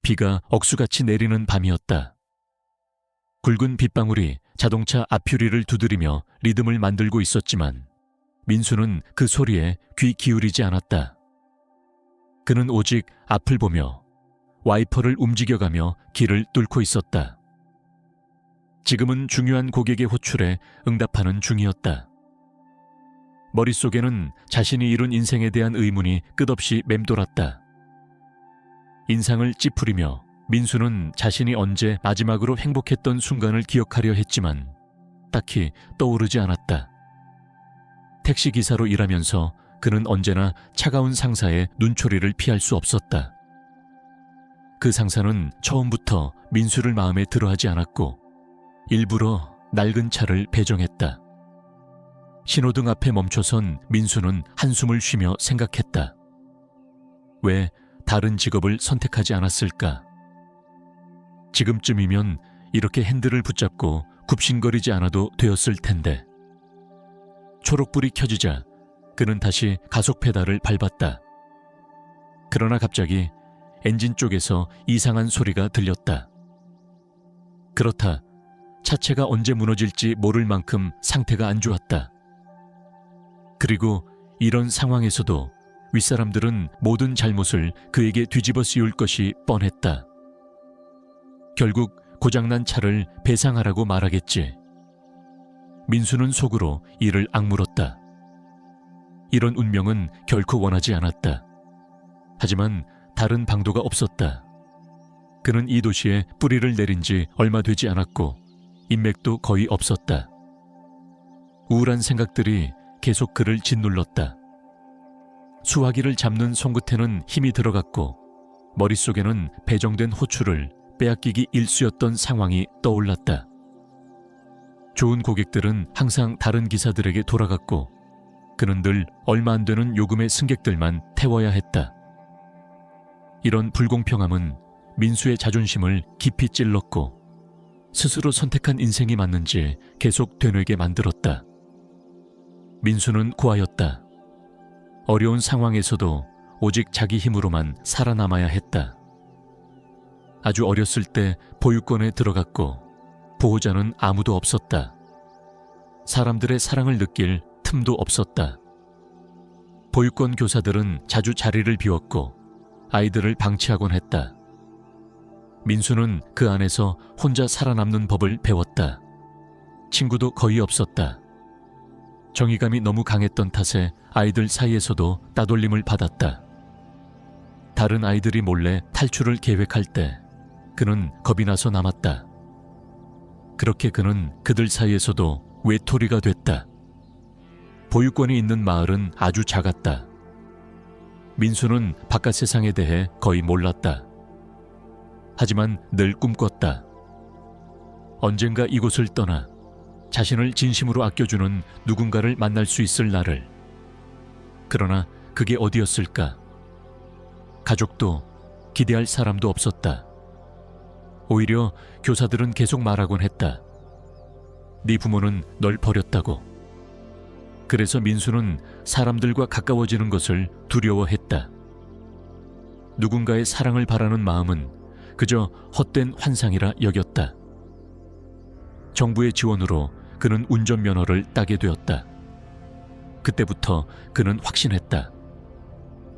비가 억수같이 내리는 밤이었다. 굵은 빗방울이 자동차 앞유리를 두드리며 리듬을 만들고 있었지만 민수는 그 소리에 귀 기울이지 않았다. 그는 오직 앞을 보며 와이퍼를 움직여가며 길을 뚫고 있었다. 지금은 중요한 고객의 호출에 응답하는 중이었다. 머릿속에는 자신이 이룬 인생에 대한 의문이 끝없이 맴돌았다. 인상을 찌푸리며 민수는 자신이 언제 마지막으로 행복했던 순간을 기억하려 했지만 딱히 떠오르지 않았다. 택시기사로 일하면서 그는 언제나 차가운 상사의 눈초리를 피할 수 없었다. 그 상사는 처음부터 민수를 마음에 들어하지 않았고 일부러 낡은 차를 배정했다. 신호등 앞에 멈춰선 민수는 한숨을 쉬며 생각했다. 왜 다른 직업을 선택하지 않았을까? 지금쯤이면 이렇게 핸들을 붙잡고 굽신거리지 않아도 되었을 텐데. 초록불이 켜지자 그는 다시 가속 페달을 밟았다. 그러나 갑자기 엔진 쪽에서 이상한 소리가 들렸다. 그렇다. 차체가 언제 무너질지 모를 만큼 상태가 안 좋았다. 그리고 이런 상황에서도 윗사람들은 모든 잘못을 그에게 뒤집어 씌울 것이 뻔했다. 결국 고장난 차를 배상하라고 말하겠지. 민수는 속으로 이를 악물었다. 이런 운명은 결코 원하지 않았다. 하지만 다른 방도가 없었다. 그는 이 도시에 뿌리를 내린 지 얼마 되지 않았고 인맥도 거의 없었다. 우울한 생각들이 계속 그를 짓눌렀다. 수화기를 잡는 손끝에는 힘이 들어갔고 머릿속에는 배정된 호출을 빼앗기기 일쑤였던 상황이 떠올랐다. 좋은 고객들은 항상 다른 기사들에게 돌아갔고 그는 늘 얼마 안 되는 요금의 승객들만 태워야 했다. 이런 불공평함은 민수의 자존심을 깊이 찔렀고 스스로 선택한 인생이 맞는지 계속 되뇌게 만들었다. 민수는 고하였다. 어려운 상황에서도 오직 자기 힘으로만 살아남아야 했다. 아주 어렸을 때 보육원에 들어갔고 보호자는 아무도 없었다. 사람들의 사랑을 느낄 틈도 없었다. 보육원 교사들은 자주 자리를 비웠고 아이들을 방치하곤 했다. 민수는 그 안에서 혼자 살아남는 법을 배웠다. 친구도 거의 없었다. 정의감이 너무 강했던 탓에 아이들 사이에서도 따돌림을 받았다. 다른 아이들이 몰래 탈출을 계획할 때 그는 겁이 나서 남았다. 그렇게 그는 그들 사이에서도 외톨이가 됐다. 보육원이 있는 마을은 아주 작았다. 민수는 바깥 세상에 대해 거의 몰랐다. 하지만 늘 꿈꿨다. 언젠가 이곳을 떠나 자신을 진심으로 아껴주는 누군가를 만날 수 있을 날을. 그러나 그게 어디였을까? 가족도 기대할 사람도 없었다. 오히려 교사들은 계속 말하곤 했다. 네 부모는 널 버렸다고. 그래서 민수는 사람들과 가까워지는 것을 두려워했다. 누군가의 사랑을 바라는 마음은 그저 헛된 환상이라 여겼다. 정부의 지원으로 그는 운전면허를 따게 되었다. 그때부터 그는 확신했다.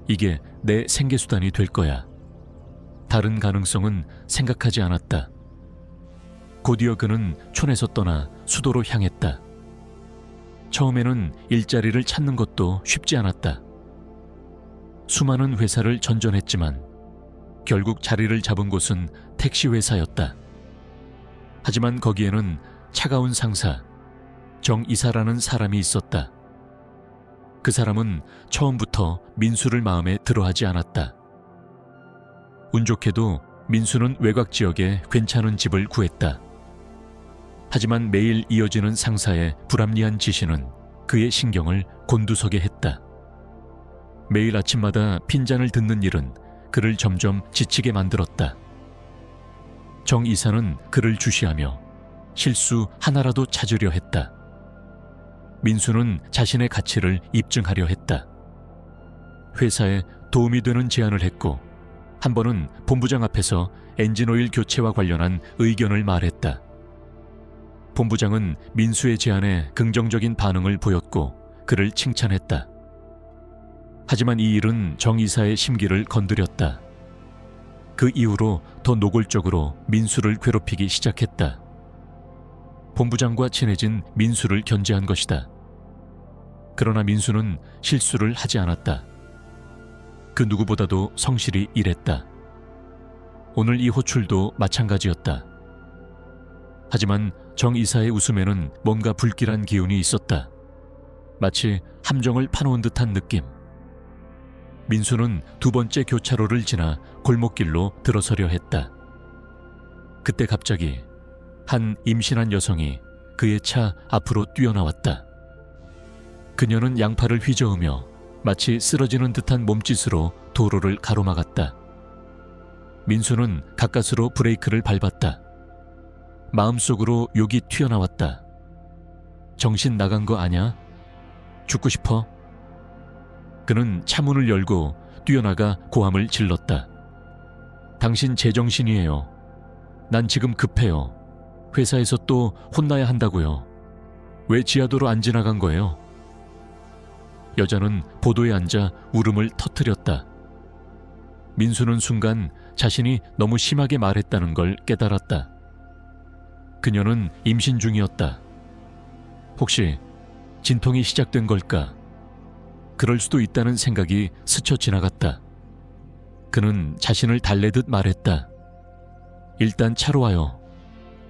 이게 내 생계수단이 될 거야. 다른 가능성은 생각하지 않았다. 곧이어 그는 촌에서 떠나 수도로 향했다. 처음에는 일자리를 찾는 것도 쉽지 않았다. 수많은 회사를 전전했지만 결국 자리를 잡은 곳은 택시회사였다. 하지만 거기에는 차가운 상사, 정이사라는 사람이 있었다. 그 사람은 처음부터 민수를 마음에 들어하지 않았다. 운 좋게도 민수는 외곽 지역에 괜찮은 집을 구했다. 하지만 매일 이어지는 상사의 불합리한 지시는 그의 신경을 곤두서게 했다. 매일 아침마다 핀잔을 듣는 일은 그를 점점 지치게 만들었다. 정 이사는 그를 주시하며 실수 하나라도 찾으려 했다. 민수는 자신의 가치를 입증하려 했다. 회사에 도움이 되는 제안을 했고 한 번은 본부장 앞에서 엔진오일 교체와 관련한 의견을 말했다. 본부장은 민수의 제안에 긍정적인 반응을 보였고 그를 칭찬했다. 하지만 이 일은 정 이사의 심기를 건드렸다. 그 이후로 더 노골적으로 민수를 괴롭히기 시작했다. 본부장과 친해진 민수를 견제한 것이다. 그러나 민수는 실수를 하지 않았다. 그 누구보다도 성실히 일했다. 오늘 이 호출도 마찬가지였다. 하지만 정 이사의 웃음에는 뭔가 불길한 기운이 있었다. 마치 함정을 파놓은 듯한 느낌. 민수는 두 번째 교차로를 지나 골목길로 들어서려 했다. 그때 갑자기 한 임신한 여성이 그의 차 앞으로 뛰어나왔다. 그녀는 양팔을 휘저으며 마치 쓰러지는 듯한 몸짓으로 도로를 가로막았다. 민수는 가까스로 브레이크를 밟았다. 마음속으로 욕이 튀어나왔다. 정신 나간 거 아냐? 죽고 싶어? 그는 차문을 열고 뛰어나가 고함을 질렀다. 당신 제정신이에요. 난 지금 급해요. 회사에서 또 혼나야 한다고요. 왜 지하도로 안 지나간 거예요? 여자는 보도에 앉아 울음을 터뜨렸다. 민수는 순간 자신이 너무 심하게 말했다는 걸 깨달았다. 그녀는 임신 중이었다. 혹시 진통이 시작된 걸까? 그럴 수도 있다는 생각이 스쳐 지나갔다. 그는 자신을 달래듯 말했다. 일단 차로 와요.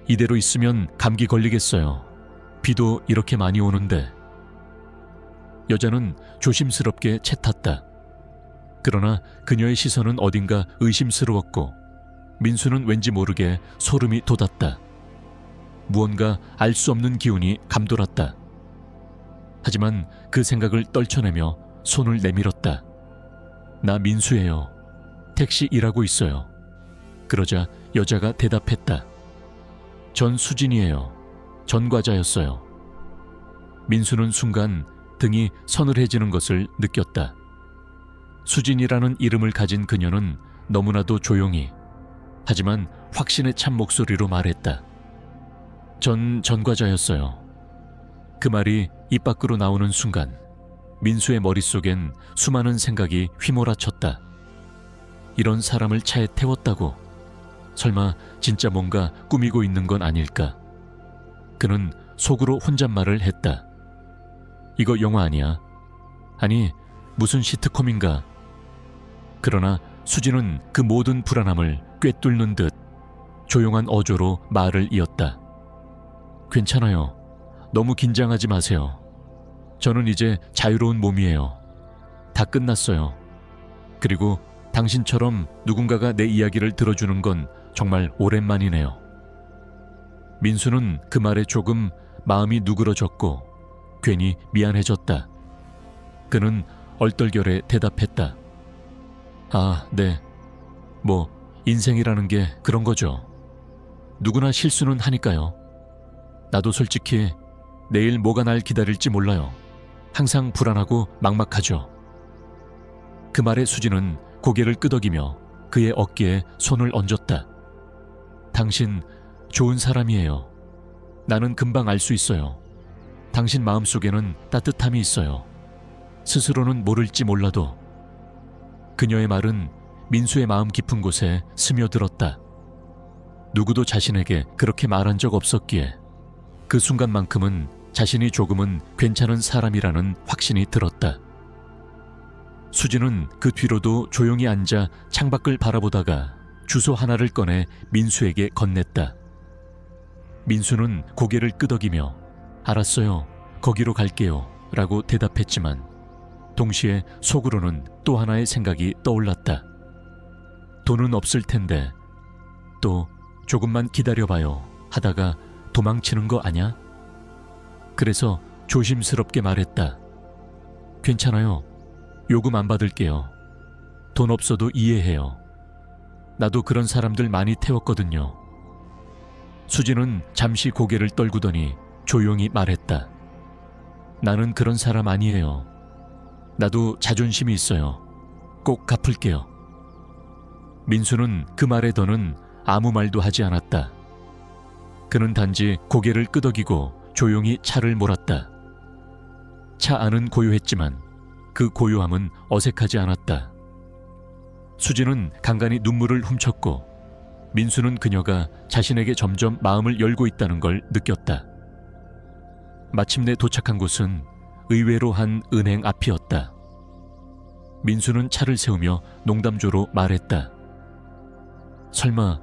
이대로 있으면 감기 걸리겠어요. 비도 이렇게 많이 오는데. 여자는 조심스럽게 채 탔다. 그러나 그녀의 시선은 어딘가 의심스러웠고 민수는 왠지 모르게 소름이 돋았다. 무언가 알 수 없는 기운이 감돌았다. 하지만 그 생각을 떨쳐내며 손을 내밀었다. 나 민수예요. 택시 일하고 있어요. 그러자 여자가 대답했다. 전 수진이에요. 전과자였어요. 민수는 순간 등이 서늘해지는 것을 느꼈다. 수진이라는 이름을 가진 그녀는 너무나도 조용히 하지만 확신에 찬 목소리로 말했다. 전 전과자였어요. 그 말이 입 밖으로 나오는 순간 민수의 머릿속엔 수많은 생각이 휘몰아쳤다. 이런 사람을 차에 태웠다고? 설마 진짜 뭔가 꾸미고 있는 건 아닐까? 그는 속으로 혼잣말을 했다. 이거 영화 아니야? 아니, 무슨 시트콤인가? 그러나 수진은 그 모든 불안함을 꿰뚫는 듯 조용한 어조로 말을 이었다. 괜찮아요. 너무 긴장하지 마세요. 저는 이제 자유로운 몸이에요. 다 끝났어요. 그리고 당신처럼 누군가가 내 이야기를 들어주는 건 정말 오랜만이네요. 민수는 그 말에 조금 마음이 누그러졌고 괜히 미안해졌다. 그는 얼떨결에 대답했다. 아, 네. 뭐 인생이라는 게 그런 거죠. 누구나 실수는 하니까요. 나도 솔직히 내일 뭐가 날 기다릴지 몰라요. 항상 불안하고 막막하죠. 그 말에 수진은 고개를 끄덕이며 그의 어깨에 손을 얹었다. 당신 좋은 사람이에요. 나는 금방 알 수 있어요. 당신 마음속에는 따뜻함이 있어요. 스스로는 모를지 몰라도. 그녀의 말은 민수의 마음 깊은 곳에 스며들었다. 누구도 자신에게 그렇게 말한 적 없었기에 그 순간만큼은 자신이 조금은 괜찮은 사람이라는 확신이 들었다. 수진은 그 뒤로도 조용히 앉아 창밖을 바라보다가 주소 하나를 꺼내 민수에게 건넸다. 민수는 고개를 끄덕이며 알았어요. 거기로 갈게요. 라고 대답했지만 동시에 속으로는 또 하나의 생각이 떠올랐다. 돈은 없을 텐데 또 조금만 기다려봐요 하다가 도망치는 거 아냐? 그래서 조심스럽게 말했다. 괜찮아요. 요금 안 받을게요. 돈 없어도 이해해요. 나도 그런 사람들 많이 태웠거든요. 수진은 잠시 고개를 떨구더니 조용히 말했다. 나는 그런 사람 아니에요. 나도 자존심이 있어요. 꼭 갚을게요. 민수는 그 말에 더는 아무 말도 하지 않았다. 그는 단지 고개를 끄덕이고 조용히 차를 몰았다. 차 안은 고요했지만 그 고요함은 어색하지 않았다. 수지는 간간히 눈물을 훔쳤고 민수는 그녀가 자신에게 점점 마음을 열고 있다는 걸 느꼈다. 마침내 도착한 곳은 의외로 한 은행 앞이었다. 민수는 차를 세우며 농담조로 말했다. 설마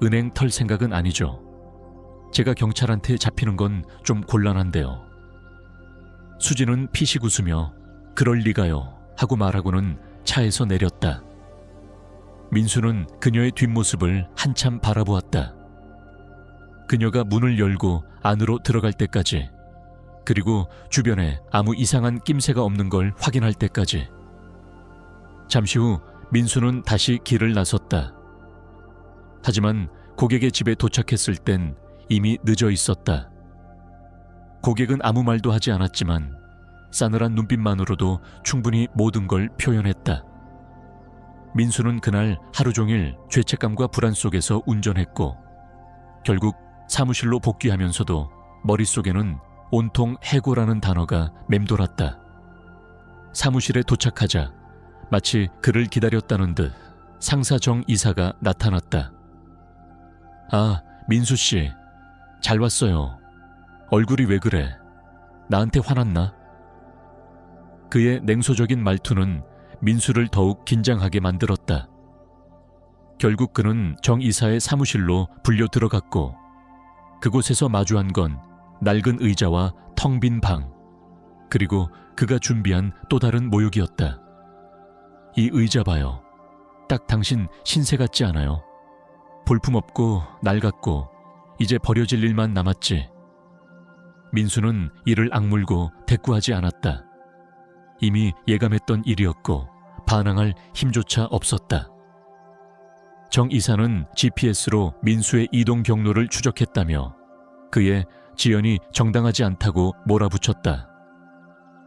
은행 털 생각은 아니죠? 제가 경찰한테 잡히는 건 좀 곤란한데요. 수지는 피식 웃으며 그럴 리가요 하고 말하고는 차에서 내렸다. 민수는 그녀의 뒷모습을 한참 바라보았다. 그녀가 문을 열고 안으로 들어갈 때까지, 그리고 주변에 아무 이상한 낌새가 없는 걸 확인할 때까지. 잠시 후 민수는 다시 길을 나섰다. 하지만 고객의 집에 도착했을 땐 이미 늦어 있었다. 고객은 아무 말도 하지 않았지만 싸늘한 눈빛만으로도 충분히 모든 걸 표현했다. 민수는 그날 하루 종일 죄책감과 불안 속에서 운전했고 결국 사무실로 복귀하면서도 머릿속에는 온통 해고라는 단어가 맴돌았다. 사무실에 도착하자 마치 그를 기다렸다는 듯 상사 정 이사가 나타났다. 아, 민수씨, 잘 왔어요. 얼굴이 왜 그래? 나한테 화났나? 그의 냉소적인 말투는 민수를 더욱 긴장하게 만들었다. 결국 그는 정 이사의 사무실로 불려 들어갔고 그곳에서 마주한 건 낡은 의자와 텅 빈 방, 그리고 그가 준비한 또 다른 모욕이었다. 이 의자 봐요. 딱 당신 신세 같지 않아요? 볼품없고 낡았고 이제 버려질 일만 남았지. 민수는 이를 악물고 대꾸하지 않았다. 이미 예감했던 일이었고 반항할 힘조차 없었다. 정 이사는 GPS로 민수의 이동 경로를 추적했다며 그의 지연이 정당하지 않다고 몰아붙였다.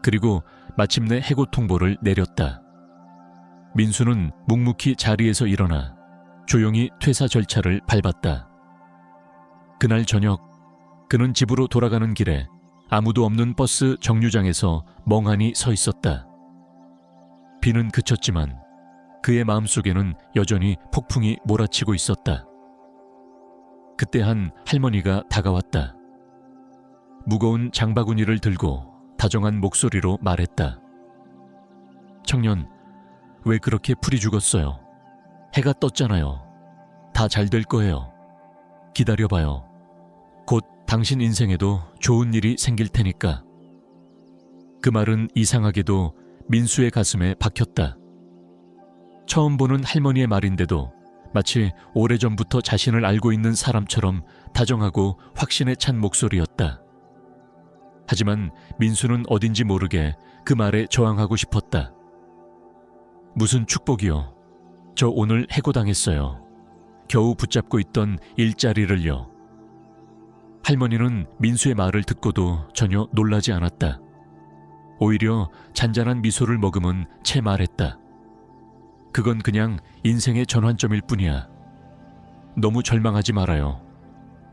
그리고 마침내 해고 통보를 내렸다. 민수는 묵묵히 자리에서 일어나 조용히 퇴사 절차를 밟았다. 그날 저녁 그는 집으로 돌아가는 길에 아무도 없는 버스 정류장에서 멍하니 서 있었다. 비는 그쳤지만 그의 마음속에는 여전히 폭풍이 몰아치고 있었다. 그때 한 할머니가 다가왔다. 무거운 장바구니를 들고 다정한 목소리로 말했다. 청년, 왜 그렇게 풀이 죽었어요? 해가 떴잖아요. 다 잘 될 거예요. 기다려봐요. 곧 당신 인생에도 좋은 일이 생길 테니까. 그 말은 이상하게도 민수의 가슴에 박혔다. 처음 보는 할머니의 말인데도 마치 오래전부터 자신을 알고 있는 사람처럼 다정하고 확신에 찬 목소리였다. 하지만 민수는 어딘지 모르게 그 말에 저항하고 싶었다. 무슨 축복이요. 저 오늘 해고당했어요. 겨우 붙잡고 있던 일자리를요. 할머니는 민수의 말을 듣고도 전혀 놀라지 않았다. 오히려 잔잔한 미소를 머금은 채 말했다. 그건 그냥 인생의 전환점일 뿐이야. 너무 절망하지 말아요.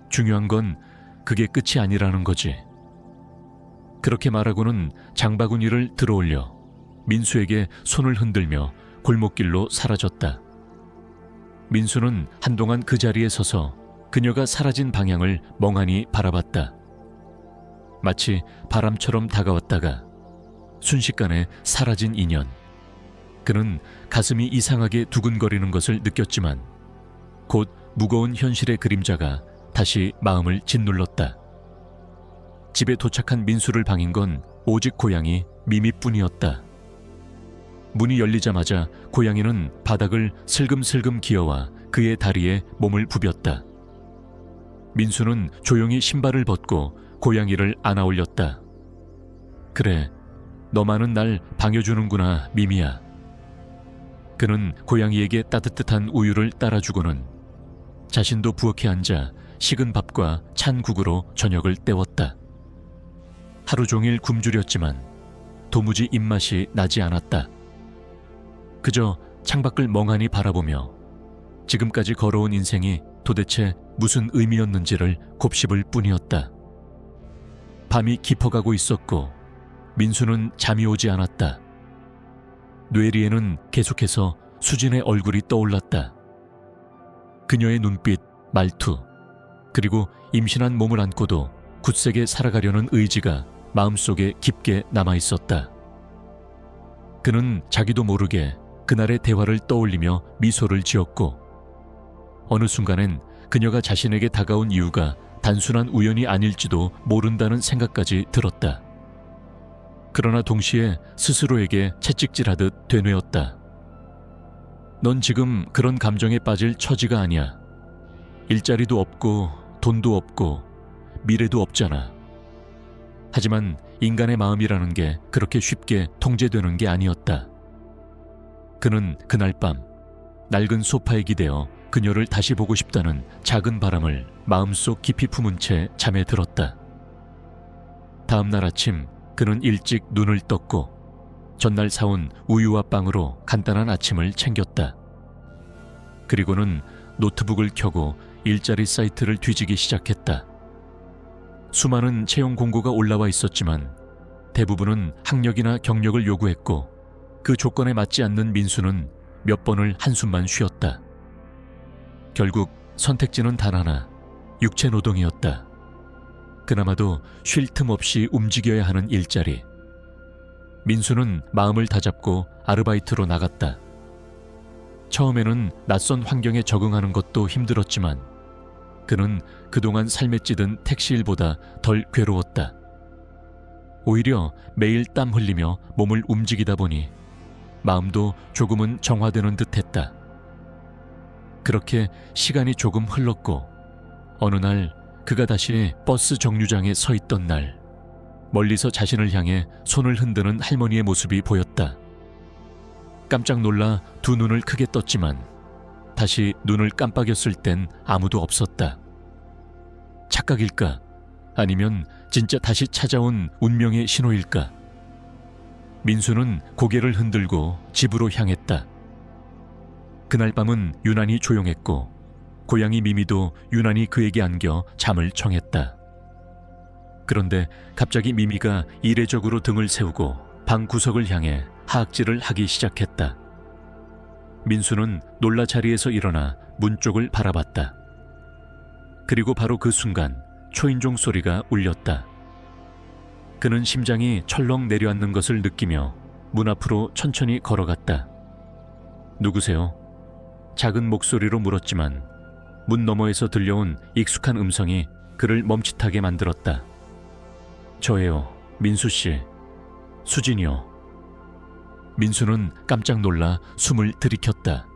중요한 건 그게 끝이 아니라는 거지. 그렇게 말하고는 장바구니를 들어올려 민수에게 손을 흔들며 골목길로 사라졌다. 민수는 한동안 그 자리에 서서 그녀가 사라진 방향을 멍하니 바라봤다. 마치 바람처럼 다가왔다가 순식간에 사라진 인연. 그는 가슴이 이상하게 두근거리는 것을 느꼈지만 곧 무거운 현실의 그림자가 다시 마음을 짓눌렀다. 집에 도착한 민수를 방인 건 오직 고양이 미미뿐이었다. 문이 열리자마자 고양이는 바닥을 슬금슬금 기어와 그의 다리에 몸을 부볐다. 민수는 조용히 신발을 벗고 고양이를 안아 올렸다. 그래, 너만은 날 방해주는구나, 미미야. 그는 고양이에게 따뜻한 우유를 따라주고는 자신도 부엌에 앉아 식은 밥과 찬 국으로 저녁을 때웠다. 하루 종일 굶주렸지만 도무지 입맛이 나지 않았다. 그저 창밖을 멍하니 바라보며 지금까지 걸어온 인생이 도대체 무슨 의미였는지를 곱씹을 뿐이었다. 밤이 깊어가고 있었고 민수는 잠이 오지 않았다. 뇌리에는 계속해서 수진의 얼굴이 떠올랐다. 그녀의 눈빛, 말투, 그리고 임신한 몸을 안고도 굳세게 살아가려는 의지가 마음속에 깊게 남아있었다. 그는 자기도 모르게 그날의 대화를 떠올리며 미소를 지었고 어느 순간엔 그녀가 자신에게 다가온 이유가 단순한 우연이 아닐지도 모른다는 생각까지 들었다. 그러나 동시에 스스로에게 채찍질하듯 되뇌었다. 넌 지금 그런 감정에 빠질 처지가 아니야. 일자리도 없고 돈도 없고 미래도 없잖아. 하지만 인간의 마음이라는 게 그렇게 쉽게 통제되는 게 아니었다. 그는 그날 밤 낡은 소파에 기대어 그녀를 다시 보고 싶다는 작은 바람을 마음속 깊이 품은 채 잠에 들었다. 다음 날 아침 그는 일찍 눈을 떴고 전날 사온 우유와 빵으로 간단한 아침을 챙겼다. 그리고는 노트북을 켜고 일자리 사이트를 뒤지기 시작했다. 수많은 채용 공고가 올라와 있었지만 대부분은 학력이나 경력을 요구했고 그 조건에 맞지 않는 민수는 몇 번을 한숨만 쉬었다. 결국 선택지는 단 하나, 육체 노동이었다. 그나마도 쉴 틈 없이 움직여야 하는 일자리. 민수는 마음을 다잡고 아르바이트로 나갔다. 처음에는 낯선 환경에 적응하는 것도 힘들었지만 그는 그동안 삶에 찌든 택시일보다 덜 괴로웠다. 오히려 매일 땀 흘리며 몸을 움직이다 보니 마음도 조금은 정화되는 듯했다. 그렇게 시간이 조금 흘렀고 어느 날 그가 다시 버스 정류장에 서 있던 날 멀리서 자신을 향해 손을 흔드는 할머니의 모습이 보였다. 깜짝 놀라 두 눈을 크게 떴지만 다시 눈을 깜빡였을 땐 아무도 없었다. 착각일까? 아니면 진짜 다시 찾아온 운명의 신호일까? 민수는 고개를 흔들고 집으로 향했다. 그날 밤은 유난히 조용했고 고양이 미미도 유난히 그에게 안겨 잠을 청했다. 그런데 갑자기 미미가 이례적으로 등을 세우고 방 구석을 향해 하악질을 하기 시작했다. 민수는 놀라 자리에서 일어나 문 쪽을 바라봤다. 그리고 바로 그 순간 초인종 소리가 울렸다. 그는 심장이 철렁 내려앉는 것을 느끼며 문 앞으로 천천히 걸어갔다. 누구세요? 작은 목소리로 물었지만 문 너머에서 들려온 익숙한 음성이 그를 멈칫하게 만들었다. 저예요, 민수씨. 수진이요. 민수는 깜짝 놀라 숨을 들이켰다.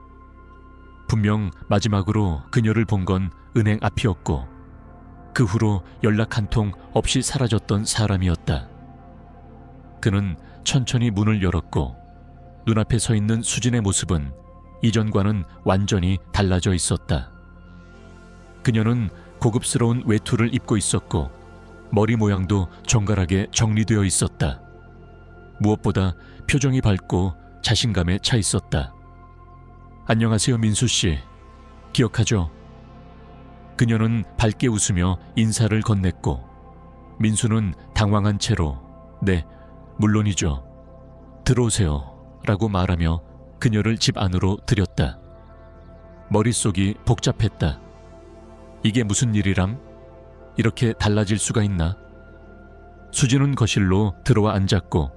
분명 마지막으로 그녀를 본 건 은행 앞이었고 그 후로 연락 한 통 없이 사라졌던 사람이었다. 그는 천천히 문을 열었고 눈앞에 서 있는 수진의 모습은 이전과는 완전히 달라져 있었다. 그녀는 고급스러운 외투를 입고 있었고 머리 모양도 정갈하게 정리되어 있었다. 무엇보다 표정이 밝고 자신감에 차 있었다. 안녕하세요, 민수씨. 기억하죠? 그녀는 밝게 웃으며 인사를 건넸고 민수는 당황한 채로 네, 물론이죠. 들어오세요 라고 말하며 그녀를 집 안으로 들였다. 머릿속이 복잡했다. 이게 무슨 일이람? 이렇게 달라질 수가 있나? 수진은 거실로 들어와 앉았고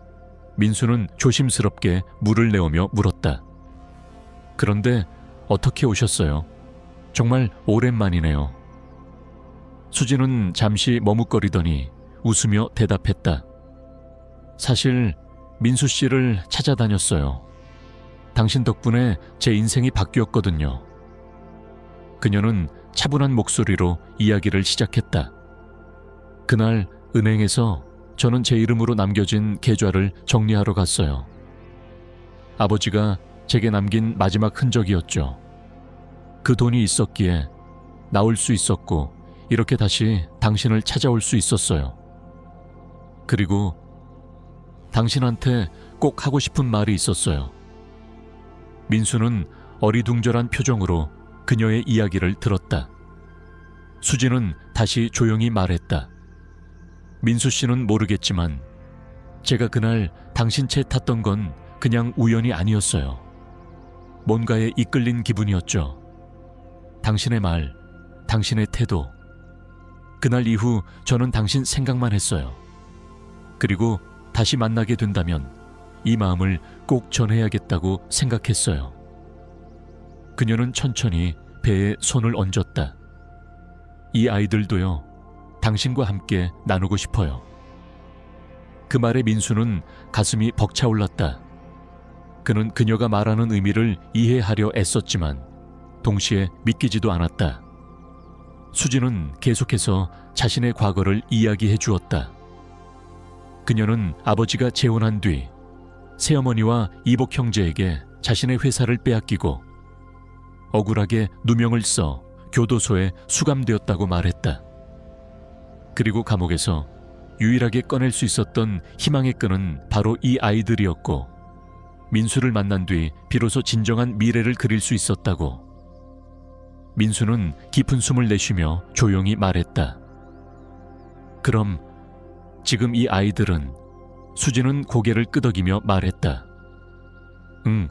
민수는 조심스럽게 물을 내오며 물었다. 그런데 어떻게 오셨어요? 정말 오랜만이네요. 수진은 잠시 머뭇거리더니 웃으며 대답했다. 사실 민수 씨를 찾아다녔어요. 당신 덕분에 제 인생이 바뀌었거든요. 그녀는 차분한 목소리로 이야기를 시작했다. 그날 은행에서 저는 제 이름으로 남겨진 계좌를 정리하러 갔어요. 아버지가 제게 남긴 마지막 흔적이었죠. 그 돈이 있었기에 나올 수 있었고 이렇게 다시 당신을 찾아올 수 있었어요. 그리고 당신한테 꼭 하고 싶은 말이 있었어요. 민수는 어리둥절한 표정으로 그녀의 이야기를 들었다. 수진은 다시 조용히 말했다. 민수 씨는 모르겠지만 제가 그날 당신 채 탔던 건 그냥 우연이 아니었어요. 뭔가에 이끌린 기분이었죠. 당신의 말, 당신의 태도. 그날 이후 저는 당신 생각만 했어요. 그리고 다시 만나게 된다면 이 마음을 꼭 전해야겠다고 생각했어요. 그녀는 천천히 배에 손을 얹었다. 이 아이들도요, 당신과 함께 나누고 싶어요. 그 말에 민수는 가슴이 벅차올랐다. 그는 그녀가 말하는 의미를 이해하려 애썼지만 동시에 믿기지도 않았다. 수진은 계속해서 자신의 과거를 이야기해 주었다. 그녀는 아버지가 재혼한 뒤 새어머니와 이복 형제에게 자신의 회사를 빼앗기고 억울하게 누명을 써 교도소에 수감되었다고 말했다. 그리고 감옥에서 유일하게 꺼낼 수 있었던 희망의 끈은 바로 이 아이들이었고 민수를 만난 뒤 비로소 진정한 미래를 그릴 수 있었다고. 민수는 깊은 숨을 내쉬며 조용히 말했다. 그럼 지금 이 아이들은? 수진은 고개를 끄덕이며 말했다. 응,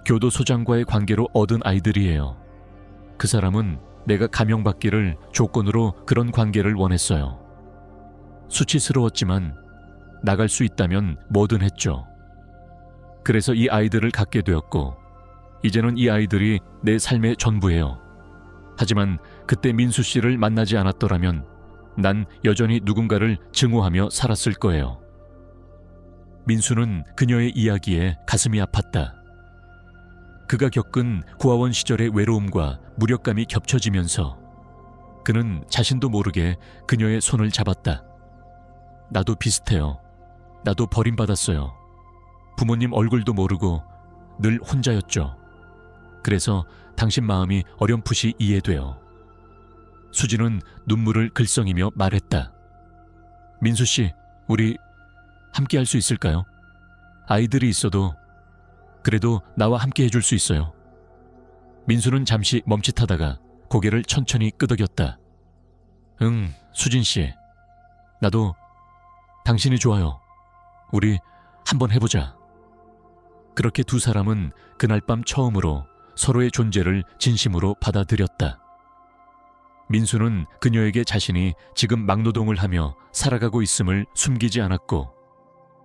교도소장과의 관계로 얻은 아이들이에요. 그 사람은 내가 감형받기를 조건으로 그런 관계를 원했어요. 수치스러웠지만 나갈 수 있다면 뭐든 했죠. 그래서 이 아이들을 갖게 되었고 이제는 이 아이들이 내 삶의 전부예요. 하지만 그때 민수 씨를 만나지 않았더라면 난 여전히 누군가를 증오하며 살았을 거예요. 민수는 그녀의 이야기에 가슴이 아팠다. 그가 겪은 고아원 시절의 외로움과 무력감이 겹쳐지면서 그는 자신도 모르게 그녀의 손을 잡았다. 나도 비슷해요. 나도 버림받았어요. 부모님 얼굴도 모르고 늘 혼자였죠. 그래서 당신 마음이 어렴풋이 이해돼요. 수진은 눈물을 글썽이며 말했다. 민수 씨, 우리 함께 할 수 있을까요? 아이들이 있어도 그래도 나와 함께 해줄 수 있어요. 민수는 잠시 멈칫하다가 고개를 천천히 끄덕였다. 응, 수진 씨. 나도 당신이 좋아요. 우리 한번 해보자. 그렇게 두 사람은 그날 밤 처음으로 서로의 존재를 진심으로 받아들였다. 민수는 그녀에게 자신이 지금 막노동을 하며 살아가고 있음을 숨기지 않았고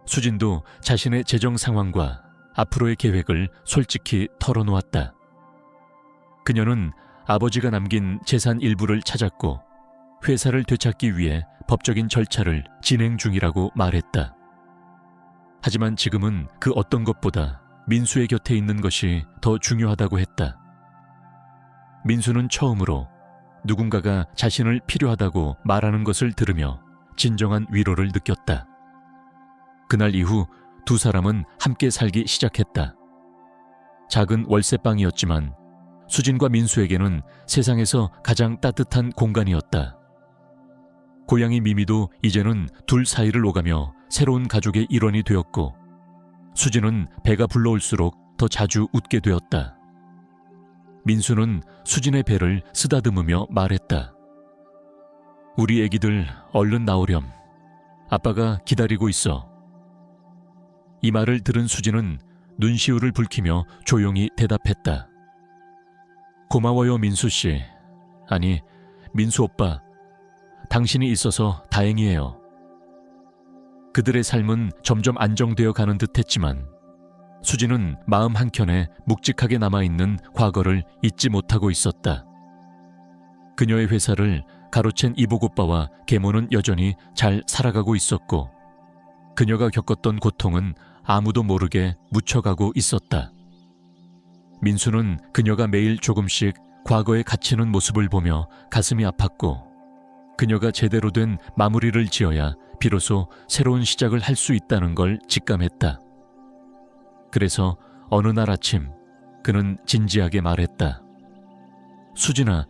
수진도 자신의 재정 상황과 앞으로의 계획을 솔직히 털어놓았다. 그녀는 아버지가 남긴 재산 일부를 찾았고 회사를 되찾기 위해 법적인 절차를 진행 중이라고 말했다. 하지만 지금은 그 어떤 것보다 민수의 곁에 있는 것이 더 중요하다고 했다. 민수는 처음으로 누군가가 자신을 필요하다고 말하는 것을 들으며 진정한 위로를 느꼈다. 그날 이후 두 사람은 함께 살기 시작했다. 작은 월세방이었지만 수진과 민수에게는 세상에서 가장 따뜻한 공간이었다. 고양이 미미도 이제는 둘 사이를 오가며 새로운 가족의 일원이 되었고 수진은 배가 불러올수록 더 자주 웃게 되었다. 민수는 수진의 배를 쓰다듬으며 말했다. 우리 애기들 얼른 나오렴. 아빠가 기다리고 있어. 이 말을 들은 수진은 눈시울을 붉히며 조용히 대답했다. 고마워요, 민수 씨. 아니, 민수 오빠. 당신이 있어서 다행이에요. 그들의 삶은 점점 안정되어 가는 듯했지만 수진은 마음 한켠에 묵직하게 남아있는 과거를 잊지 못하고 있었다. 그녀의 회사를 가로챈 이복 오빠와 계모는 여전히 잘 살아가고 있었고 그녀가 겪었던 고통은 아무도 모르게 묻혀가고 있었다. 민수는 그녀가 매일 조금씩 과거에 갇히는 모습을 보며 가슴이 아팠고 그녀가 제대로 된 마무리를 지어야 비로소 새로운 시작을 할 수 있다는 걸 직감했다. 그래서 어느 날 아침 그는 진지하게 말했다. 수진아,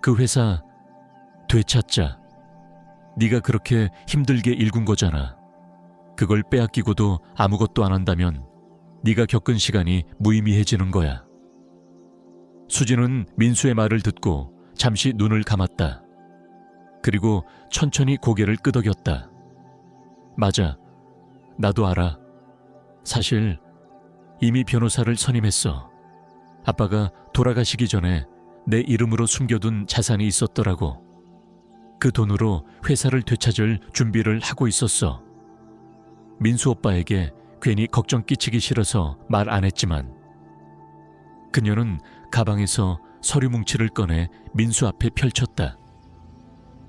그 회사 되찾자. 네가 그렇게 힘들게 일군 거잖아. 그걸 빼앗기고도 아무것도 안 한다면 네가 겪은 시간이 무의미해지는 거야. 수진은 민수의 말을 듣고 잠시 눈을 감았다. 그리고 천천히 고개를 끄덕였다. 맞아. 나도 알아. 사실 이미 변호사를 선임했어. 아빠가 돌아가시기 전에 내 이름으로 숨겨둔 자산이 있었더라고. 그 돈으로 회사를 되찾을 준비를 하고 있었어. 민수 오빠에게 괜히 걱정 끼치기 싫어서 말 안 했지만 그녀는 가방에서 서류 뭉치를 꺼내 민수 앞에 펼쳤다.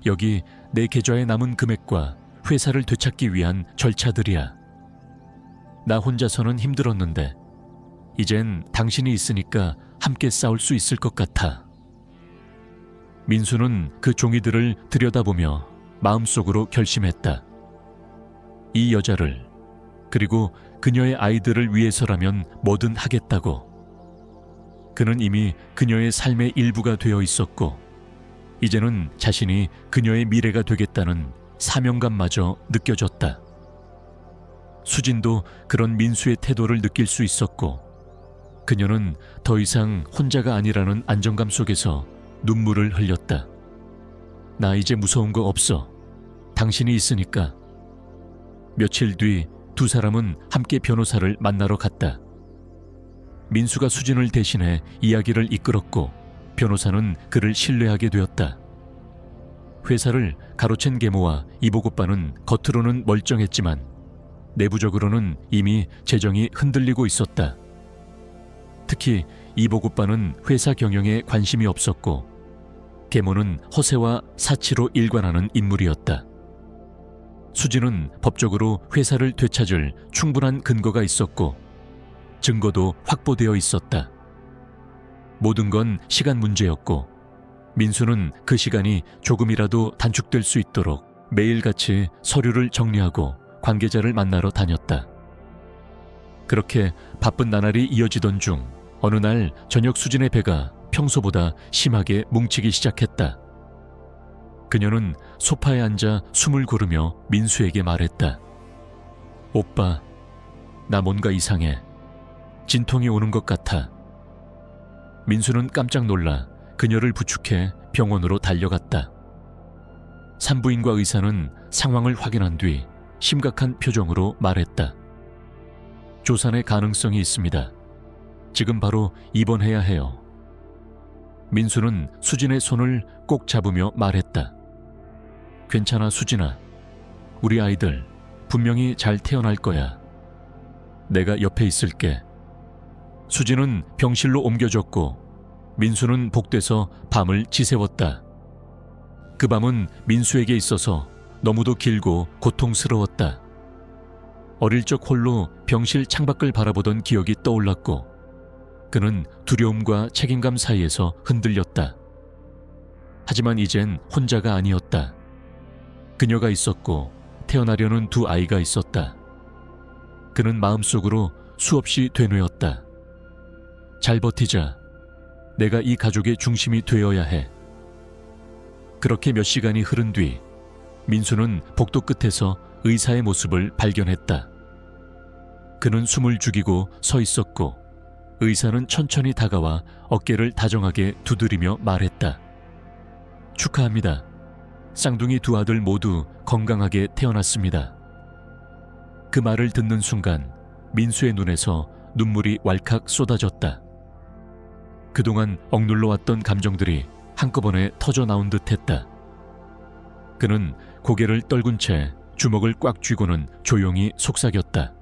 여기 내 계좌에 남은 금액과 회사를 되찾기 위한 절차들이야. 나 혼자서는 힘들었는데 이젠 당신이 있으니까 함께 싸울 수 있을 것 같아. 민수는 그 종이들을 들여다보며 마음속으로 결심했다. 이 여자를, 그리고 그녀의 아이들을 위해서라면 뭐든 하겠다고. 그는 이미 그녀의 삶의 일부가 되어 있었고 이제는 자신이 그녀의 미래가 되겠다는 사명감마저 느껴졌다. 수진도 그런 민수의 태도를 느낄 수 있었고 그녀는 더 이상 혼자가 아니라는 안정감 속에서 눈물을 흘렸다. 나 이제 무서운 거 없어. 당신이 있으니까. 며칠 뒤 두 사람은 함께 변호사를 만나러 갔다. 민수가 수진을 대신해 이야기를 이끌었고 변호사는 그를 신뢰하게 되었다. 회사를 가로챈 계모와 이복 오빠는 겉으로는 멀쩡했지만 내부적으로는 이미 재정이 흔들리고 있었다. 특히 이복 오빠는 회사 경영에 관심이 없었고 계모는 허세와 사치로 일관하는 인물이었다. 수진은 법적으로 회사를 되찾을 충분한 근거가 있었고 증거도 확보되어 있었다. 모든 건 시간 문제였고 민수는 그 시간이 조금이라도 단축될 수 있도록 매일같이 서류를 정리하고 관계자를 만나러 다녔다. 그렇게 바쁜 나날이 이어지던 중 어느 날 저녁 수진의 배가 평소보다 심하게 뭉치기 시작했다. 그녀는 소파에 앉아 숨을 고르며 민수에게 말했다. 오빠, 나 뭔가 이상해. 진통이 오는 것 같아. 민수는 깜짝 놀라 그녀를 부축해 병원으로 달려갔다. 산부인과 의사는 상황을 확인한 뒤 심각한 표정으로 말했다. 조산의 가능성이 있습니다. 지금 바로 입원해야 해요. 민수는 수진의 손을 꼭 잡으며 말했다. 괜찮아, 수진아. 우리 아이들 분명히 잘 태어날 거야. 내가 옆에 있을게. 수진은 병실로 옮겨졌고 민수는 복돼서 밤을 지새웠다. 그 밤은 민수에게 있어서 너무도 길고 고통스러웠다. 어릴 적 홀로 병실 창밖을 바라보던 기억이 떠올랐고 그는 두려움과 책임감 사이에서 흔들렸다. 하지만 이젠 혼자가 아니었다. 그녀가 있었고 태어나려는 두 아이가 있었다. 그는 마음속으로 수없이 되뇌었다. 잘 버티자. 내가 이 가족의 중심이 되어야 해. 그렇게 몇 시간이 흐른 뒤 민수는 복도 끝에서 의사의 모습을 발견했다. 그는 숨을 죽이고 서 있었고 의사는 천천히 다가와 어깨를 다정하게 두드리며 말했다. 축하합니다. 쌍둥이 두 아들 모두 건강하게 태어났습니다. 그 말을 듣는 순간 민수의 눈에서 눈물이 왈칵 쏟아졌다. 그동안 억눌러 왔던 감정들이 한꺼번에 터져 나온 듯했다. 그는 고개를 떨군 채 주먹을 꽉 쥐고는 조용히 속삭였다.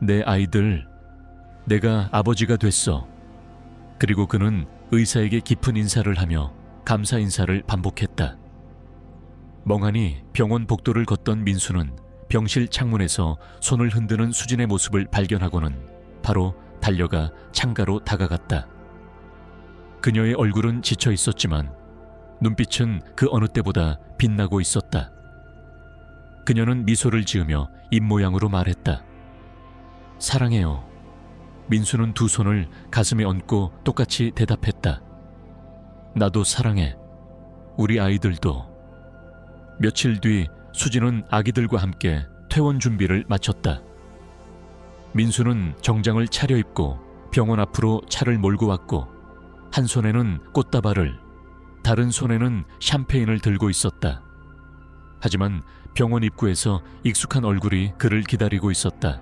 내 아이들, 내가 아버지가 됐어. 그리고 그는 의사에게 깊은 인사를 하며 감사 인사를 반복했다. 멍하니 병원 복도를 걷던 민수는 병실 창문에서 손을 흔드는 수진의 모습을 발견하고는 바로 달려가 창가로 다가갔다. 그녀의 얼굴은 지쳐 있었지만 눈빛은 그 어느 때보다 빛나고 있었다. 그녀는 미소를 지으며 입모양으로 말했다. 사랑해요. 민수는 두 손을 가슴에 얹고 똑같이 대답했다. 나도 사랑해. 우리 아이들도. 며칠 뒤 수진은 아기들과 함께 퇴원 준비를 마쳤다. 민수는 정장을 차려입고 병원 앞으로 차를 몰고 왔고 한 손에는 꽃다발을, 다른 손에는 샴페인을 들고 있었다. 하지만 병원 입구에서 익숙한 얼굴이 그를 기다리고 있었다.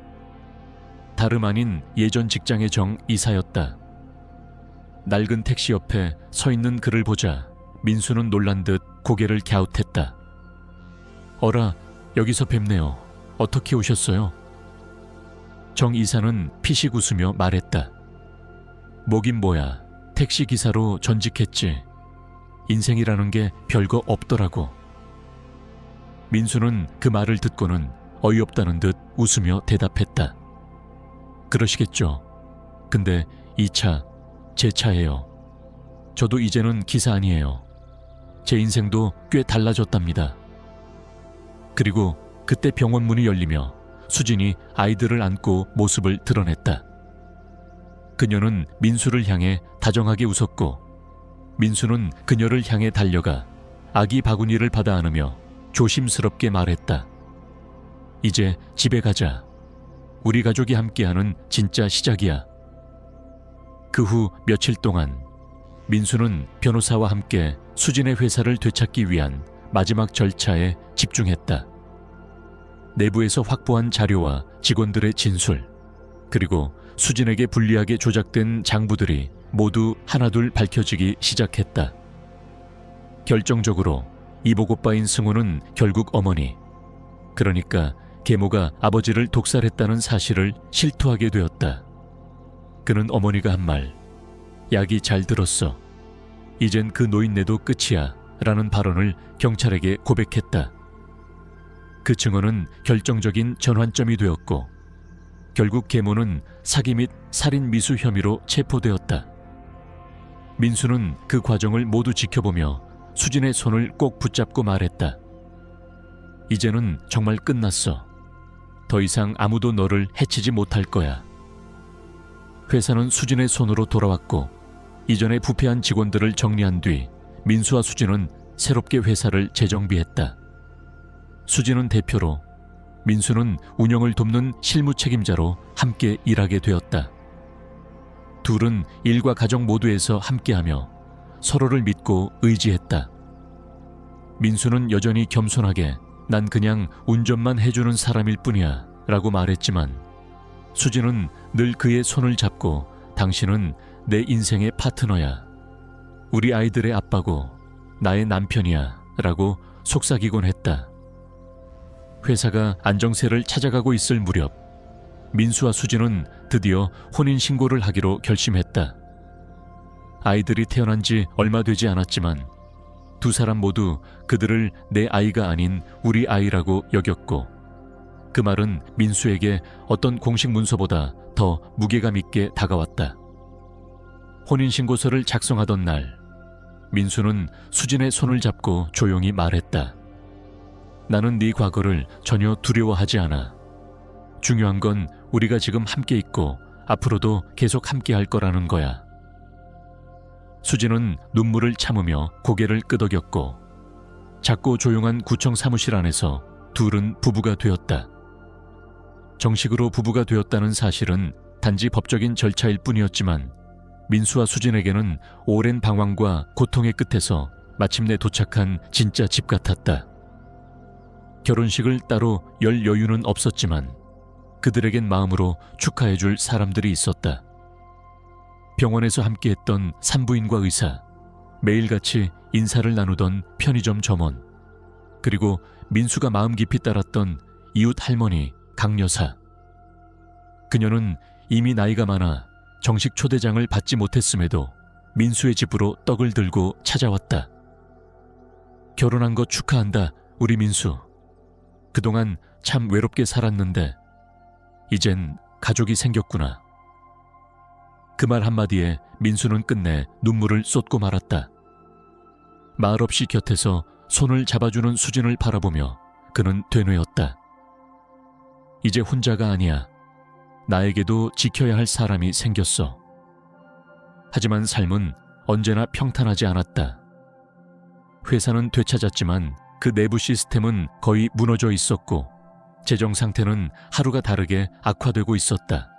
다름 아닌 예전 직장의 정 이사였다. 낡은 택시 옆에 서 있는 그를 보자 민수는 놀란 듯 고개를 갸웃했다. 어라, 여기서 뵙네요. 어떻게 오셨어요? 정 이사는 피식 웃으며 말했다. 뭐긴 뭐야. 택시 기사로 전직했지. 인생이라는 게 별거 없더라고. 민수는 그 말을 듣고는 어이없다는 듯 웃으며 대답했다. 그러시겠죠. 근데 이 차, 제 차예요. 저도 이제는 기사 아니에요. 제 인생도 꽤 달라졌답니다. 그리고 그때 병원 문이 열리며 수진이 아이들을 안고 모습을 드러냈다. 그녀는 민수를 향해 다정하게 웃었고 민수는 그녀를 향해 달려가 아기 바구니를 받아 안으며 조심스럽게 말했다. 이제 집에 가자. 우리 가족이 함께하는 진짜 시작이야. 그 후 며칠 동안 민수는 변호사와 함께 수진의 회사를 되찾기 위한 마지막 절차에 집중했다. 내부에서 확보한 자료와 직원들의 진술, 그리고 수진에게 불리하게 조작된 장부들이 모두 하나둘 밝혀지기 시작했다. 결정적으로 이복 오빠인 승우는 결국 어머니, 그러니까 계모가 아버지를 독살했다는 사실을 실토하게 되었다. 그는 어머니가 한 말, 약이 잘 들었어. 이젠 그 노인네도 끝이야 라는 발언을 경찰에게 고백했다. 그 증언은 결정적인 전환점이 되었고 결국 계모는 사기 및 살인 미수 혐의로 체포되었다. 민수는 그 과정을 모두 지켜보며 수진의 손을 꼭 붙잡고 말했다. 이제는 정말 끝났어. 더 이상 아무도 너를 해치지 못할 거야. 회사는 수진의 손으로 돌아왔고 이전에 부패한 직원들을 정리한 뒤 민수와 수진은 새롭게 회사를 재정비했다. 수진은 대표로, 민수는 운영을 돕는 실무 책임자로 함께 일하게 되었다. 둘은 일과 가정 모두에서 함께하며 서로를 믿고 의지했다. 민수는 여전히 겸손하게 난 그냥 운전만 해주는 사람일 뿐이야 라고 말했지만 수진은 늘 그의 손을 잡고 당신은 내 인생의 파트너야. 우리 아이들의 아빠고 나의 남편이야 라고 속삭이곤 했다. 회사가 안정세를 찾아가고 있을 무렵 민수와 수진은 드디어 혼인신고를 하기로 결심했다. 아이들이 태어난 지 얼마 되지 않았지만 두 사람 모두 그들을 내 아이가 아닌 우리 아이라고 여겼고 그 말은 민수에게 어떤 공식 문서보다 더 무게감 있게 다가왔다. 혼인신고서를 작성하던 날 민수는 수진의 손을 잡고 조용히 말했다. 나는 네 과거를 전혀 두려워하지 않아. 중요한 건 우리가 지금 함께 있고 앞으로도 계속 함께 할 거라는 거야. 수진은 눈물을 참으며 고개를 끄덕였고 작고 조용한 구청 사무실 안에서 둘은 부부가 되었다. 정식으로 부부가 되었다는 사실은 단지 법적인 절차일 뿐이었지만 민수와 수진에게는 오랜 방황과 고통의 끝에서 마침내 도착한 진짜 집 같았다. 결혼식을 따로 열 여유는 없었지만 그들에겐 마음으로 축하해줄 사람들이 있었다. 병원에서 함께했던 산부인과 의사, 매일같이 인사를 나누던 편의점 점원, 그리고 민수가 마음 깊이 따랐던 이웃 할머니 강여사. 그녀는 이미 나이가 많아 정식 초대장을 받지 못했음에도 민수의 집으로 떡을 들고 찾아왔다. 결혼한 거 축하한다, 우리 민수. 그동안 참 외롭게 살았는데 이젠 가족이 생겼구나. 그 말 한마디에 민수는 끝내 눈물을 쏟고 말았다. 말없이 곁에서 손을 잡아주는 수진을 바라보며 그는 되뇌었다. 이제 혼자가 아니야. 나에게도 지켜야 할 사람이 생겼어. 하지만 삶은 언제나 평탄하지 않았다. 회사는 되찾았지만 그 내부 시스템은 거의 무너져 있었고 재정 상태는 하루가 다르게 악화되고 있었다.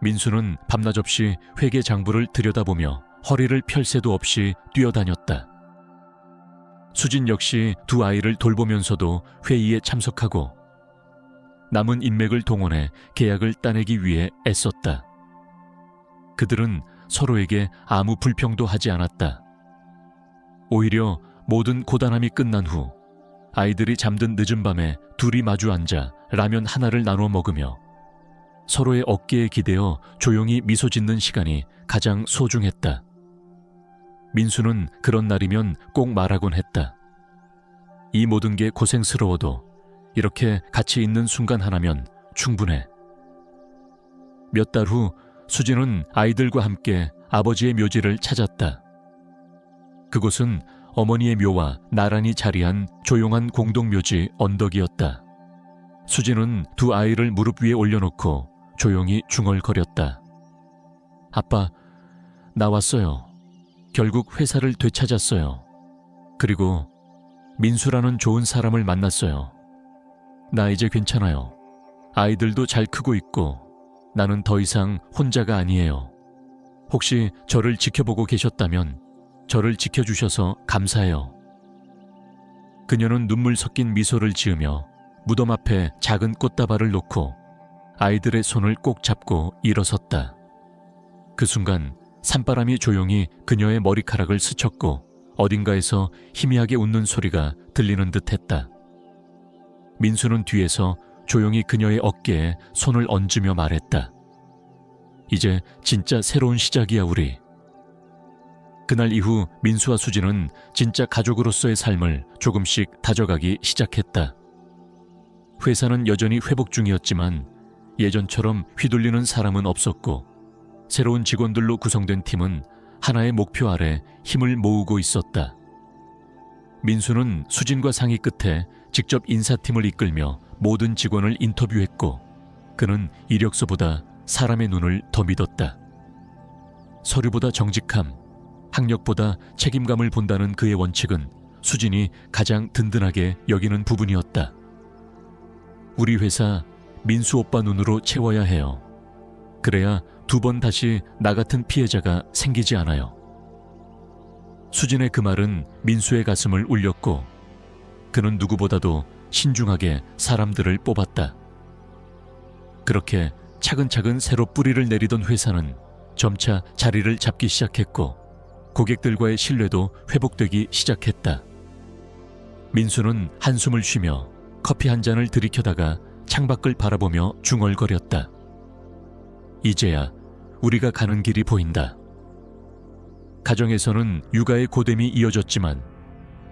민수는 밤낮 없이 회계 장부를 들여다보며 허리를 펼 새도 없이 뛰어다녔다. 수진 역시 두 아이를 돌보면서도 회의에 참석하고 남은 인맥을 동원해 계약을 따내기 위해 애썼다. 그들은 서로에게 아무 불평도 하지 않았다. 오히려 모든 고단함이 끝난 후 아이들이 잠든 늦은 밤에 둘이 마주 앉아 라면 하나를 나눠 먹으며 서로의 어깨에 기대어 조용히 미소 짓는 시간이 가장 소중했다. 민수는 그런 날이면 꼭 말하곤 했다. 이 모든 게 고생스러워도 이렇게 같이 있는 순간 하나면 충분해. 몇 달 후 수진은 아이들과 함께 아버지의 묘지를 찾았다. 그곳은 어머니의 묘와 나란히 자리한 조용한 공동묘지 언덕이었다. 수진은 두 아이를 무릎 위에 올려놓고 조용히 중얼거렸다. 아빠, 나 왔어요. 결국 회사를 되찾았어요. 그리고 민수라는 좋은 사람을 만났어요. 나 이제 괜찮아요. 아이들도 잘 크고 있고 나는 더 이상 혼자가 아니에요. 혹시 저를 지켜보고 계셨다면 저를 지켜주셔서 감사해요. 그녀는 눈물 섞인 미소를 지으며 무덤 앞에 작은 꽃다발을 놓고 아이들의 손을 꼭 잡고 일어섰다. 그 순간 산바람이 조용히 그녀의 머리카락을 스쳤고 어딘가에서 희미하게 웃는 소리가 들리는 듯했다. 민수는 뒤에서 조용히 그녀의 어깨에 손을 얹으며 말했다. 이제 진짜 새로운 시작이야, 우리. 그날 이후 민수와 수진은 진짜 가족으로서의 삶을 조금씩 다져가기 시작했다. 회사는 여전히 회복 중이었지만 예전처럼 휘둘리는 사람은 없었고 새로운 직원들로 구성된 팀은 하나의 목표 아래 힘을 모으고 있었다. 민수는 수진과 상의 끝에 직접 인사팀을 이끌며 모든 직원을 인터뷰했고 그는 이력서보다 사람의 눈을 더 믿었다. 서류보다 정직함, 학력보다 책임감을 본다는 그의 원칙은 수진이 가장 든든하게 여기는 부분이었다. 우리 회사 민수 오빠 눈으로 채워야 해요. 그래야 두 번 다시 나 같은 피해자가 생기지 않아요. 수진의 그 말은 민수의 가슴을 울렸고 그는 누구보다도 신중하게 사람들을 뽑았다. 그렇게 차근차근 새로 뿌리를 내리던 회사는 점차 자리를 잡기 시작했고 고객들과의 신뢰도 회복되기 시작했다. 민수는 한숨을 쉬며 커피 한 잔을 들이켜다가 창밖을 바라보며 중얼거렸다. 이제야 우리가 가는 길이 보인다. 가정에서는 육아의 고됨이 이어졌지만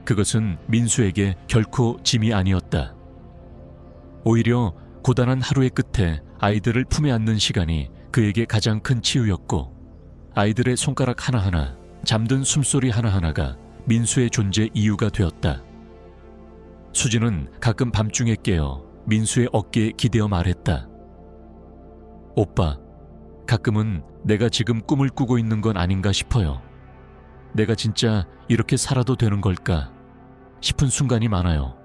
그것은 민수에게 결코 짐이 아니었다. 오히려 고단한 하루의 끝에 아이들을 품에 안는 시간이 그에게 가장 큰 치유였고 아이들의 손가락 하나하나, 잠든 숨소리 하나하나가 민수의 존재 이유가 되었다. 수진은 가끔 밤중에 깨어 민수의 어깨에 기대어 말했다. 오빠, 가끔은 내가 지금 꿈을 꾸고 있는 건 아닌가 싶어요. 내가 진짜 이렇게 살아도 되는 걸까 싶은 순간이 많아요.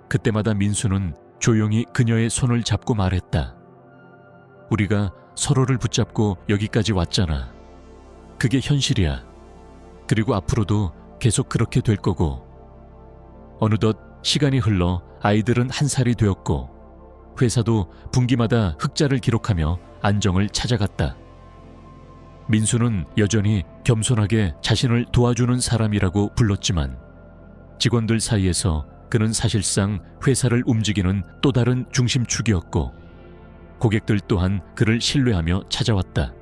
그때마다 민수는 조용히 그녀의 손을 잡고 말했다. 우리가 서로를 붙잡고 여기까지 왔잖아. 그게 현실이야. 그리고 앞으로도 계속 그렇게 될 거고. 어느덧 시간이 흘러 아이들은 1살이 되었고 회사도 분기마다 흑자를 기록하며 안정을 찾아갔다. 민수는 여전히 겸손하게 자신을 도와주는 사람이라고 불렀지만 직원들 사이에서 그는 사실상 회사를 움직이는 또 다른 중심축이었고 고객들 또한 그를 신뢰하며 찾아왔다.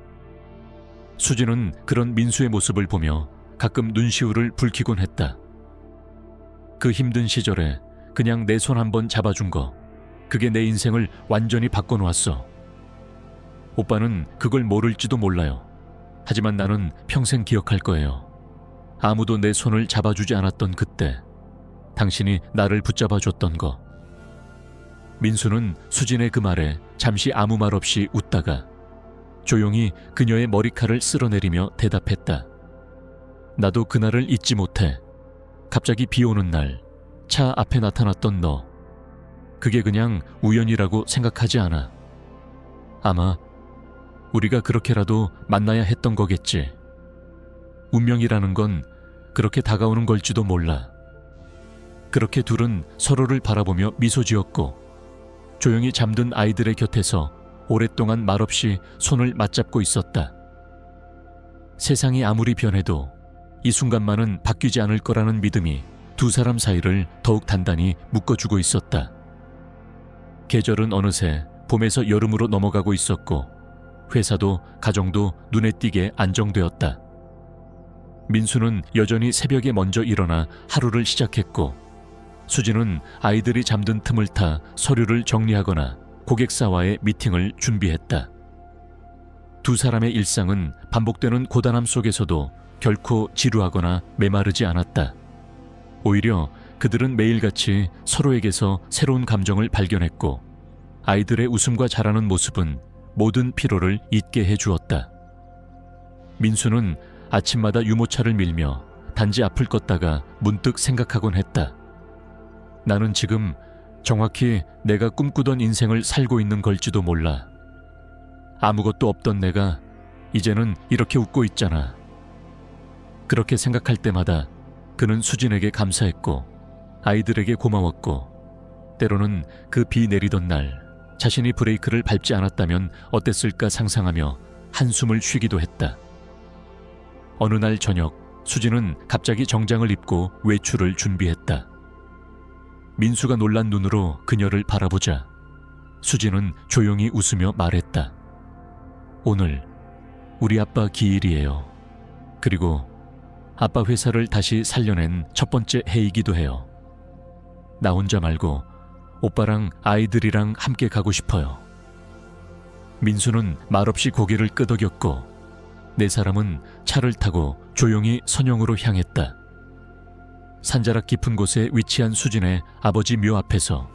수진은 그런 민수의 모습을 보며 가끔 눈시울을 붉히곤 했다. 그 힘든 시절에 그냥 내 손 한번 잡아준 거, 그게 내 인생을 완전히 바꿔놓았어. 오빠는 그걸 모를지도 몰라요. 하지만 나는 평생 기억할 거예요. 아무도 내 손을 잡아주지 않았던 그때 당신이 나를 붙잡아줬던 거. 민수는 수진의 그 말에 잠시 아무 말 없이 웃다가 조용히 그녀의 머리칼을 쓸어내리며 대답했다. 나도 그날을 잊지 못해. 갑자기 비 오는 날 차 앞에 나타났던 너. 그게 그냥 우연이라고 생각하지 않아. 아마 우리가 그렇게라도 만나야 했던 거겠지. 운명이라는 건 그렇게 다가오는 걸지도 몰라. 그렇게 둘은 서로를 바라보며 미소 지었고 조용히 잠든 아이들의 곁에서 오랫동안 말없이 손을 맞잡고 있었다. 세상이 아무리 변해도 이 순간만은 바뀌지 않을 거라는 믿음이 두 사람 사이를 더욱 단단히 묶어주고 있었다. 계절은 어느새 봄에서 여름으로 넘어가고 있었고 회사도 가정도 눈에 띄게 안정되었다. 민수는 여전히 새벽에 먼저 일어나 하루를 시작했고 수지는 아이들이 잠든 틈을 타 서류를 정리하거나 고객사와의 미팅을 준비했다. 두 사람의 일상은 반복되는 고단함 속에서도 결코 지루하거나 메마르지 않았다. 오히려 그들은 매일같이 서로에게서 새로운 감정을 발견했고 아이들의 웃음과 자라는 모습은 모든 피로를 잊게 해주었다. 민수는 아침마다 유모차를 밀며 단지 앞을 걷다가 문득 생각하곤 했다. 나는 지금 정확히 내가 꿈꾸던 인생을 살고 있는 걸지도 몰라. 아무것도 없던 내가 이제는 이렇게 웃고 있잖아. 그렇게 생각할 때마다 그는 수진에게 감사했고 아이들에게 고마웠고 때로는 그 비 내리던 날 자신이 브레이크를 밟지 않았다면 어땠을까 상상하며 한숨을 쉬기도 했다. 어느 날 저녁 수진은 갑자기 정장을 입고 외출을 준비했다. 민수가 놀란 눈으로 그녀를 바라보자 수진은 조용히 웃으며 말했다. 오늘 우리 아빠 기일이에요. 그리고 아빠 회사를 다시 살려낸 첫 번째 해이기도 해요. 나 혼자 말고 오빠랑 아이들이랑 함께 가고 싶어요. 민수는 말없이 고개를 끄덕였고 네 사람은 차를 타고 조용히 선영으로 향했다. 산자락 깊은 곳에 위치한 수진의 아버지 묘 앞에서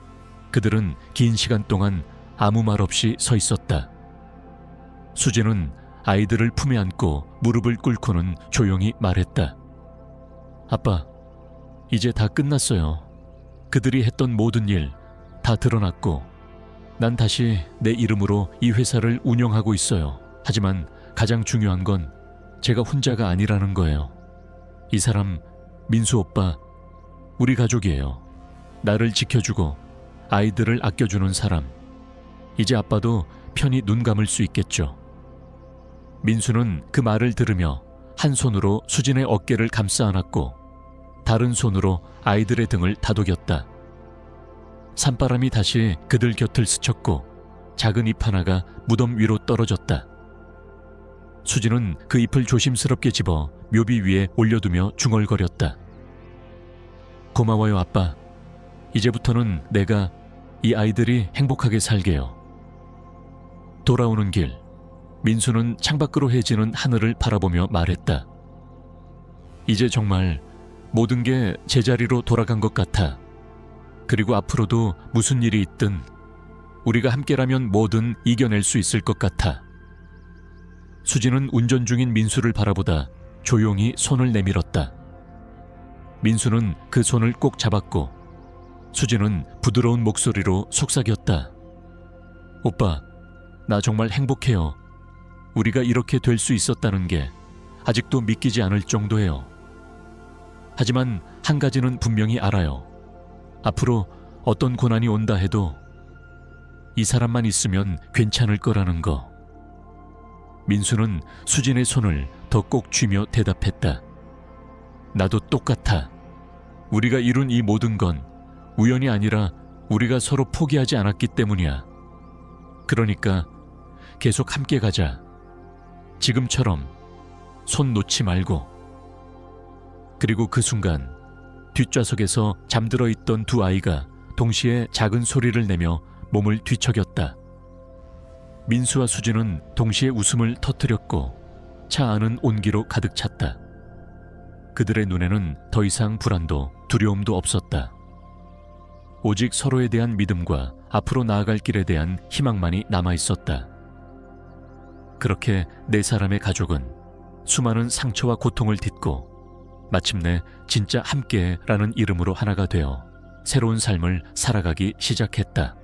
그들은 긴 시간 동안 아무 말 없이 서 있었다. 수진은 아이들을 품에 안고 무릎을 꿇고는 조용히 말했다. 아빠, 이제 다 끝났어요. 그들이 했던 모든 일 다 드러났고 난 다시 내 이름으로 이 회사를 운영하고 있어요. 하지만 가장 중요한 건 제가 혼자가 아니라는 거예요. 이 사람 민수 오빠, 우리 가족이에요. 나를 지켜주고 아이들을 아껴주는 사람. 이제 아빠도 편히 눈 감을 수 있겠죠. 민수는 그 말을 들으며 한 손으로 수진의 어깨를 감싸 안았고 다른 손으로 아이들의 등을 다독였다. 산바람이 다시 그들 곁을 스쳤고 작은 잎 하나가 무덤 위로 떨어졌다. 수진은 그 잎을 조심스럽게 집어 묘비 위에 올려두며 중얼거렸다. 고마워요 아빠. 이제부터는 내가 이 아이들이 행복하게 살게요. 돌아오는 길 민수는 창밖으로 해지는 하늘을 바라보며 말했다. 이제 정말 모든 게 제자리로 돌아간 것 같아. 그리고 앞으로도 무슨 일이 있든 우리가 함께라면 뭐든 이겨낼 수 있을 것 같아. 수진은 운전 중인 민수를 바라보다 조용히 손을 내밀었다. 민수는 그 손을 꼭 잡았고 수진은 부드러운 목소리로 속삭였다. 오빠, 나 정말 행복해요. 우리가 이렇게 될 수 있었다는 게 아직도 믿기지 않을 정도예요. 하지만 한 가지는 분명히 알아요. 앞으로 어떤 고난이 온다 해도 이 사람만 있으면 괜찮을 거라는 거. 민수는 수진의 손을 더 꼭 쥐며 대답했다. 나도 똑같아. 우리가 이룬 이 모든 건 우연이 아니라 우리가 서로 포기하지 않았기 때문이야. 그러니까 계속 함께 가자. 지금처럼 손 놓지 말고. 그리고 그 순간 뒷좌석에서 잠들어 있던 두 아이가 동시에 작은 소리를 내며 몸을 뒤척였다. 민수와 수진은 동시에 웃음을 터뜨렸고 차 안은 온기로 가득 찼다. 그들의 눈에는 더 이상 불안도 두려움도 없었다. 오직 서로에 대한 믿음과 앞으로 나아갈 길에 대한 희망만이 남아있었다. 그렇게 네 사람의 가족은 수많은 상처와 고통을 딛고 마침내 진짜 함께라는 이름으로 하나가 되어 새로운 삶을 살아가기 시작했다.